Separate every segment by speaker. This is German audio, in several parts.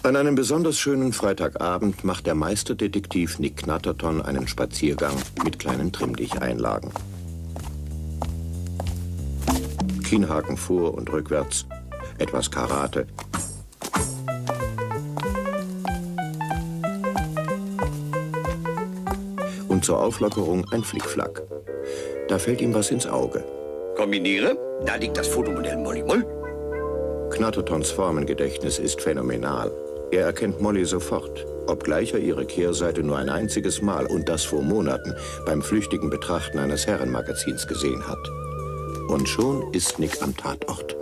Speaker 1: An einem besonders schönen Freitagabend macht der Meisterdetektiv Nick Knatterton einen Spaziergang mit kleinen Trimmdich-Einlagen. Kinnhaken vor und rückwärts, etwas Karate. Und zur Auflockerung ein Flickflack. Da fällt ihm was ins Auge.
Speaker 2: Kombiniere, da liegt das Fotomodell Molly Moll.
Speaker 1: Knattertons Formengedächtnis ist phänomenal. Er erkennt Molly sofort, obgleich er ihre Kehrseite nur ein einziges Mal und das vor Monaten beim flüchtigen Betrachten eines Herrenmagazins gesehen hat. Und schon ist Nick am Tatort.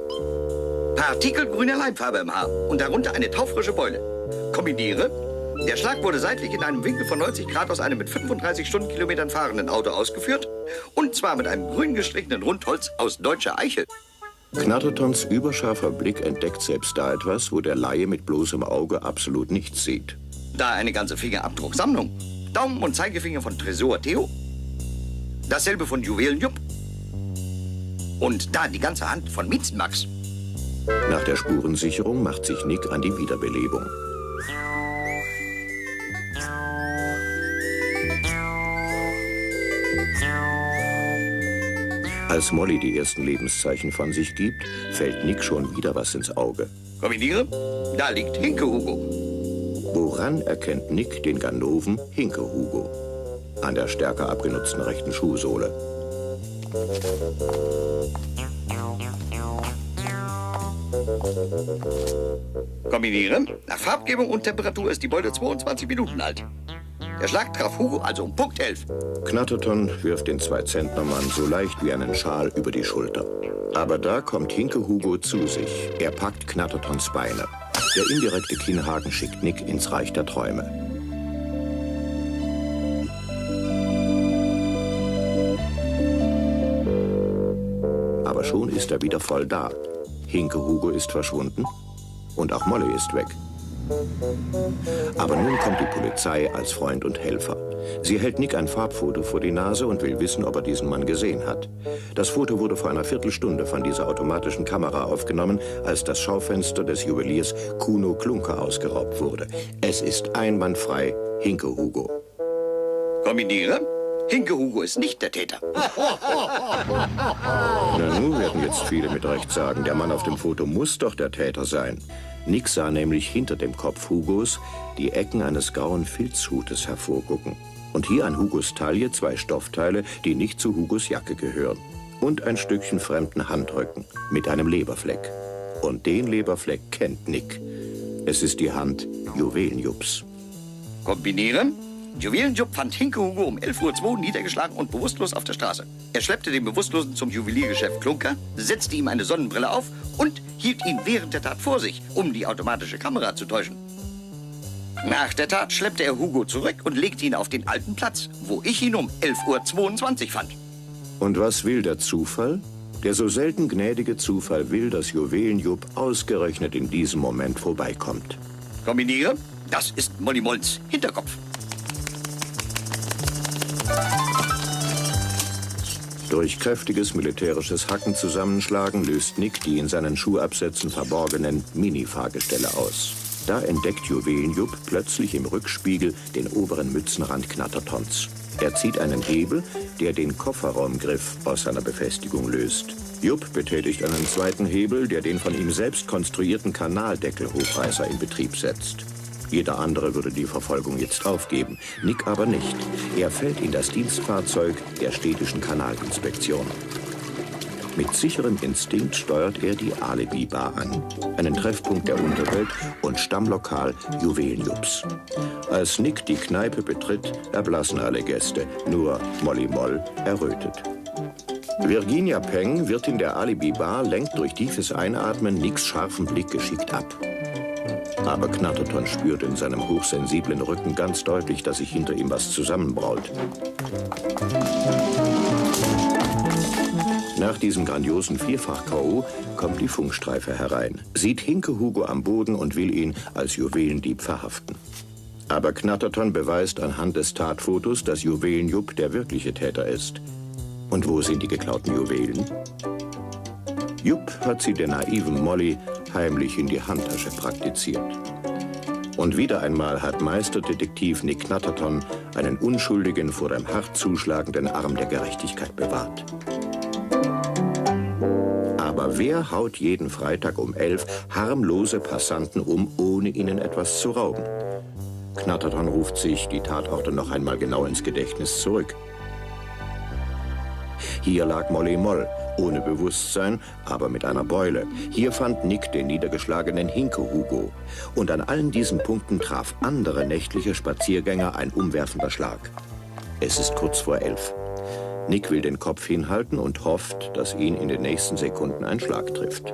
Speaker 2: Partikel grüner Leibfarbe im Haar und darunter eine taufrische Beule. Kombiniere, der Schlag wurde seitlich in einem Winkel von 90 Grad aus einem mit 35 Stundenkilometern fahrenden Auto ausgeführt. Und zwar mit einem grün gestrichenen Rundholz aus deutscher Eiche.
Speaker 1: Knattertons überscharfer Blick entdeckt selbst da etwas, wo der Laie mit bloßem Auge absolut nichts sieht.
Speaker 2: Da eine ganze Fingerabdrucksammlung. Daumen und Zeigefinger von Tresor Theo. Dasselbe von Juwelenjupp. Und da die ganze Hand von Miezenmax.
Speaker 1: Nach der Spurensicherung macht sich Nick an die Wiederbelebung. Als Molly die ersten Lebenszeichen von sich gibt, fällt Nick schon wieder was ins Auge.
Speaker 2: Kombiniere, da liegt Hinke Hugo.
Speaker 1: Woran erkennt Nick den Ganoven Hinke Hugo? An der stärker abgenutzten rechten Schuhsohle.
Speaker 2: Kombiniere, nach Farbgebung und Temperatur ist die Beute 22 Minuten alt. Der Schlag traf Hugo also um Punkt 11.
Speaker 1: Knatterton wirft den 2-Zentner-Mann so leicht wie einen Schal über die Schulter. Aber da kommt Hinke Hugo zu sich. Er packt Knattertons Beine. Der indirekte Kinnhaken schickt Nick ins Reich der Träume. Aber schon ist er wieder voll da. Hinke Hugo ist verschwunden und auch Molly ist weg. Aber nun kommt die Polizei als Freund und Helfer. Sie hält Nick ein Farbfoto vor die Nase und will wissen, ob er diesen Mann gesehen hat. Das Foto wurde vor einer Viertelstunde von dieser automatischen Kamera aufgenommen, als das Schaufenster des Juweliers Kuno Klunker ausgeraubt wurde. Es ist einwandfrei Hinke Hugo.
Speaker 2: Kombiniere, Hinke Hugo ist nicht der Täter.
Speaker 1: Na nun werden jetzt viele mit Recht sagen, der Mann auf dem Foto muss doch der Täter sein. Nick sah nämlich hinter dem Kopf Hugos die Ecken eines grauen Filzhutes hervorgucken. Und hier an Hugos Taille 2 Stoffteile, die nicht zu Hugos Jacke gehören. Und ein Stückchen fremden Handrücken mit einem Leberfleck. Und den Leberfleck kennt Nick. Es ist die Hand Juwelenjupps.
Speaker 2: Kombinieren. Juwelenjupp fand Hinke Hugo um 11:02 Uhr niedergeschlagen und bewusstlos auf der Straße. Er schleppte den Bewusstlosen zum Juweliergeschäft Klunker, setzte ihm eine Sonnenbrille auf und hielt ihn während der Tat vor sich, um die automatische Kamera zu täuschen. Nach der Tat schleppte er Hugo zurück und legte ihn auf den alten Platz, wo ich ihn um 11:22 Uhr fand.
Speaker 1: Und was will der Zufall? Der so selten gnädige Zufall will, dass Juwelenjupp ausgerechnet in diesem Moment vorbeikommt.
Speaker 2: Kombiniere, das ist Molly Molls Hinterkopf.
Speaker 1: Durch kräftiges militärisches Hacken zusammenschlagen löst Nick die in seinen Schuhabsätzen verborgenen Mini-Fahrgestelle aus. Da entdeckt Juwelenjupp plötzlich im Rückspiegel den oberen Mützenrand Knattertons. Er zieht einen Hebel, der den Kofferraumgriff aus seiner Befestigung löst. Jupp betätigt einen zweiten Hebel, der den von ihm selbst konstruierten Kanaldeckelhochreißer in Betrieb setzt. Jeder andere würde die Verfolgung jetzt aufgeben, Nick aber nicht. Er fällt in das Dienstfahrzeug der städtischen Kanalinspektion. Mit sicherem Instinkt steuert er die Alibi-Bar an, einen Treffpunkt der Unterwelt und Stammlokal Juwelenjupps. Als Nick die Kneipe betritt, erblassen alle Gäste, nur Molly Moll errötet. Virginia Peng, Wirtin der Alibi-Bar, lenkt durch tiefes Einatmen Nicks scharfen Blick geschickt ab. Aber Knatterton spürt in seinem hochsensiblen Rücken ganz deutlich, dass sich hinter ihm was zusammenbraut. Nach diesem grandiosen Vierfach-K.O. kommt die Funkstreife herein, sieht Hinke Hugo am Boden und will ihn als Juwelendieb verhaften. Aber Knatterton beweist anhand des Tatfotos, dass Juwelenjupp der wirkliche Täter ist. Und wo sind die geklauten Juwelen? Jupp hat sie der naiven Molly heimlich in die Handtasche praktiziert. Und wieder einmal hat Meisterdetektiv Nick Knatterton einen Unschuldigen vor dem hart zuschlagenden Arm der Gerechtigkeit bewahrt. Aber wer haut jeden Freitag um 11 harmlose Passanten um, ohne ihnen etwas zu rauben? Knatterton ruft sich die Tatorte noch einmal genau ins Gedächtnis zurück. Hier lag Molly Moll, ohne Bewusstsein, aber mit einer Beule. Hier fand Nick den niedergeschlagenen Hinke-Hugo. Und an allen diesen Punkten traf andere nächtliche Spaziergänger ein umwerfender Schlag. Es ist kurz vor 11. Nick will den Kopf hinhalten und hofft, dass ihn in den nächsten Sekunden ein Schlag trifft.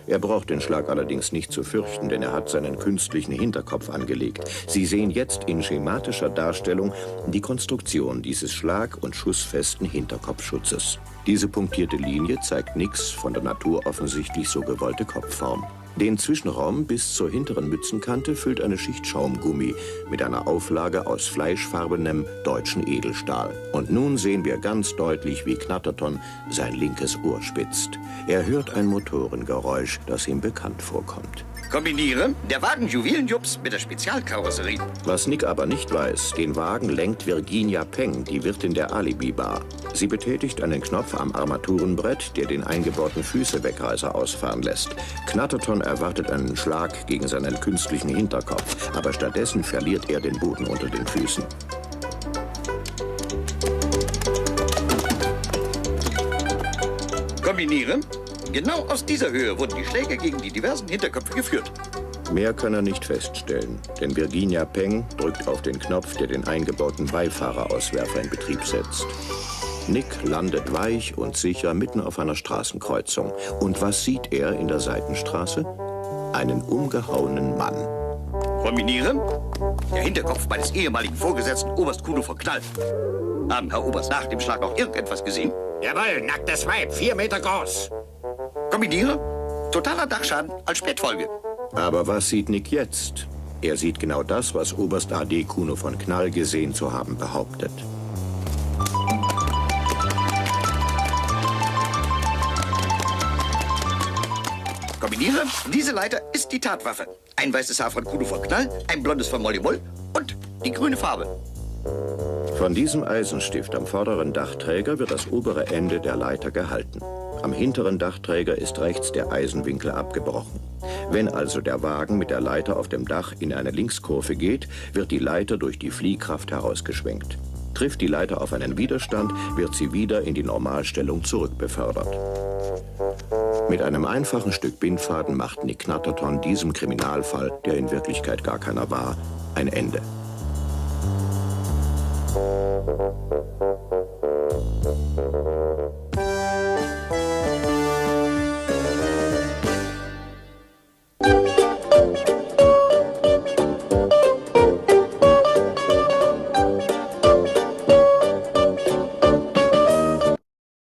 Speaker 1: Er braucht den Schlag allerdings nicht zu fürchten, denn er hat seinen künstlichen Hinterkopf angelegt. Sie sehen jetzt in schematischer Darstellung die Konstruktion dieses schlag- und schussfesten Hinterkopfschutzes. Diese punktierte Linie zeigt Nicks von der Natur offensichtlich so gewollte Kopfform. Den Zwischenraum bis zur hinteren Mützenkante füllt eine Schicht Schaumgummi mit einer Auflage aus fleischfarbenem deutschen Edelstahl. Und nun sehen wir ganz deutlich, wie Knatterton sein linkes Ohr spitzt. Er hört ein Motorengeräusch, das ihm bekannt vorkommt.
Speaker 2: Kombiniere der Wagen Juwelenjupps mit der Spezialkarosserie.
Speaker 1: Was Nick aber nicht weiß, den Wagen lenkt Virginia Peng, die Wirtin der Alibi-Bar. Sie betätigt einen Knopf am Armaturenbrett, der den eingebauten Füßewegreißer ausfahren lässt. Knatterton erwartet einen Schlag gegen seinen künstlichen Hinterkopf, aber stattdessen verliert er den Boden unter den Füßen.
Speaker 2: Kombiniere. Genau aus dieser Höhe wurden die Schläge gegen die diversen Hinterköpfe geführt.
Speaker 1: Mehr kann er nicht feststellen, denn Virginia Peng drückt auf den Knopf, der den eingebauten Beifahrerauswerfer in Betrieb setzt. Nick landet weich und sicher mitten auf einer Straßenkreuzung. Und was sieht er in der Seitenstraße? Einen umgehauenen Mann.
Speaker 2: Kombiniere. Der Hinterkopf meines ehemaligen Vorgesetzten Oberst Kuno von Knall. Haben Herr Oberst nach dem Schlag noch irgendetwas gesehen?
Speaker 3: Jawohl, nacktes Weib, 4 Meter groß.
Speaker 2: Kombiniere. Totaler Dachschaden als Spätfolge.
Speaker 1: Aber was sieht Nick jetzt? Er sieht genau das, was Oberst A.D. Kuno von Knall gesehen zu haben behauptet.
Speaker 2: Kombiniere. Diese Leiter ist die Tatwaffe. Ein weißes Haar von Kuno von Knall, ein blondes von Molly Moll und die grüne Farbe.
Speaker 1: Von diesem Eisenstift am vorderen Dachträger wird das obere Ende der Leiter gehalten. Am hinteren Dachträger ist rechts der Eisenwinkel abgebrochen. Wenn also der Wagen mit der Leiter auf dem Dach in eine Linkskurve geht, wird die Leiter durch die Fliehkraft herausgeschwenkt. Trifft die Leiter auf einen Widerstand, wird sie wieder in die Normalstellung zurückbefördert. Mit einem einfachen Stück Bindfaden macht Nick Knatterton diesem Kriminalfall, der in Wirklichkeit gar keiner war, ein Ende.